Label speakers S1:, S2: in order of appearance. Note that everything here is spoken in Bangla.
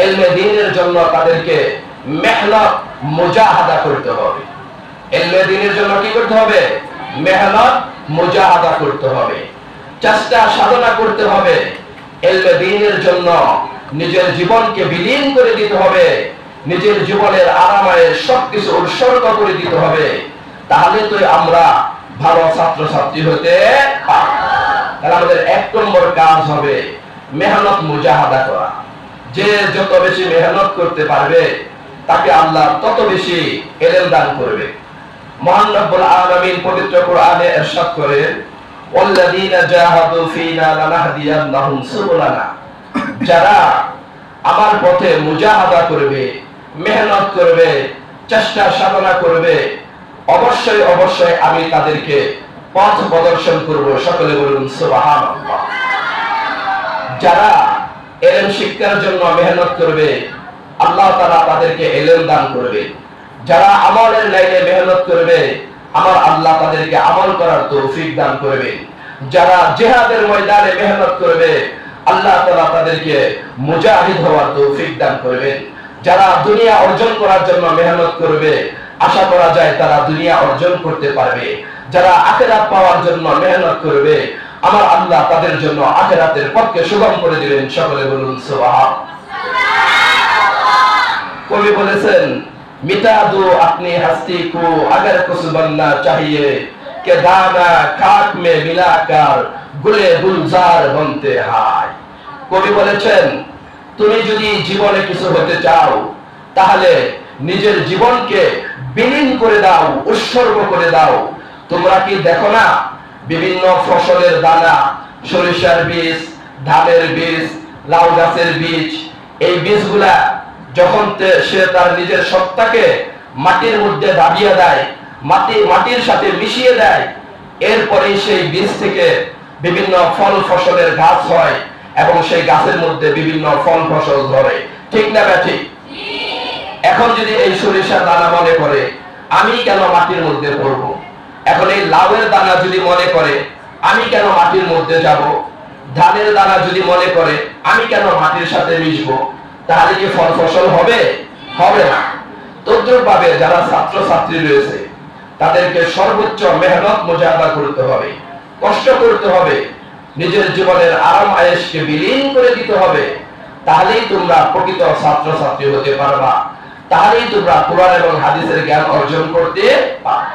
S1: ইলমে দ্বীনের জন্য তাদেরকে মেহনত মুজাহাদা করতে হবে। ইলমে দ্বীনের জন্য কি করতে হবে? মেহনত মুজাহাদা করতে হবে, চেষ্টা সাধনা করতে হবে। ইলমে দ্বীনের জন্য নিজের জীবনকে বিলীন করে দিতে হবে, নিজের জীবনের আরামায়ের সবকিছু উৎসর্গ করে দিতে হবে। তাহলে তো আমরা ভালো ছাত্রছাত্রী হতে পারব। তাহলে আমাদের 1 নম্বর কাজ হবে মেহনত মুজাহাদা করা। যে যত বেশি মেহনত করতে পারবে তাকে আল্লাহ তত বেশি ইলম দান করবে। মহান রব্বুল আলামিন পবিত্র কোরআনে ইরশাদ করেন, ওয়াল্লাযীনা জাহাদু ফীনা লানাহদিয়ান্নাহুম সুবুলানা। যারা আমার পথে মুজাহাদা করবে, মেহনত করবে, চেষ্টা সাধনা করবে, অবশ্যই অবশ্যই আমি তাদেরকে পথ প্রদর্শন করব। সকলে বলুন সুবহানাল্লাহ। যারা ইলম শিক্ষার জন্য মেহনত করবে, আল্লাহ তাআলা তাদেরকে ইলম দান করবে। যারা আমলের লাইনে মেহনত করবে, আমার আল্লাহ তাদেরকে আমল করার তৌফিক দান করবে। যারা জিহাদের ময়দানে মেহনত করবে, আল্লাহ তাআলা তাদেরকে মুজাহিদ হওয়ার তৌফিক দান করবেন। যারা দুনিয়া অর্জন করার জন্য মেহনত করবে, আশা করা যায় তারা দুনিয়া অর্জন করতে পারবে। যারা আখিরাত পাওয়ার জন্য মেহনত করবে, আমার আল্লাহ তাদের জন্য আখিরাতের পথকে সুগম করে দিবেন। সকলে বলুন সুবহান। কবি বলেছেন, मिटा दो अपनी हस्ती को अगर कुछ बनना चाहिए कि दाना खाक में मिलाकर गुले गुलजार बनते हैं। কবি বলেছেন, তুমি যদি জীবনে কিছু হতে চাও তাহলে নিজের জীবনকে বিলীন করে দাও, উৎসর্গ করে দাও। তোমরা কি দেখো না বিভিন্ন ফসলের দানা, সরিষার বীজ, ধানের বীজ, লাউ গাছের বীজ, এই বীজগুলা যখন সে তার নিজের সত্তাকে মাটির মধ্যে দাবিয়ে দেয়, মাটির সাথে মিশিয়ে দেয়, এরপরে সেই বীজ থেকে বিভিন্ন ফল ফসলের গাছ হয় এবং সেই গাছের মধ্যে বিভিন্ন ফল ফসল ধরে। ঠিক না ঠিক? এখন যদি এই সরিষার দানা মনে করে আমি কেন মাটির মধ্যে পড়ব, এখন এই লাউয়ের দানা যদি মনে করে আমি কেন মাটির মধ্যে যাব, ধানের দানা যদি মনে করে আমি কেন মাটির সাথে মিশবো, তাহলে কি ফল ফসল হবে? হবে না। তদ্রূপভাবে যারা ছাত্র ছাত্রী রয়েছে তাদেরকে সর্বোচ্চ মেহনত মুজাহাদা করতে হবে, কষ্ট করতে হবে, নিজের জীবনের আরাম আয়েশকে বিলীন করে দিতে হবে। তাহলেই তোমরা প্রকৃত ছাত্র ছাত্রী হতে পারবা, তাহলেই তোমরা কোরআন এবং হাদিসের জ্ঞান অর্জন করতে পারবে।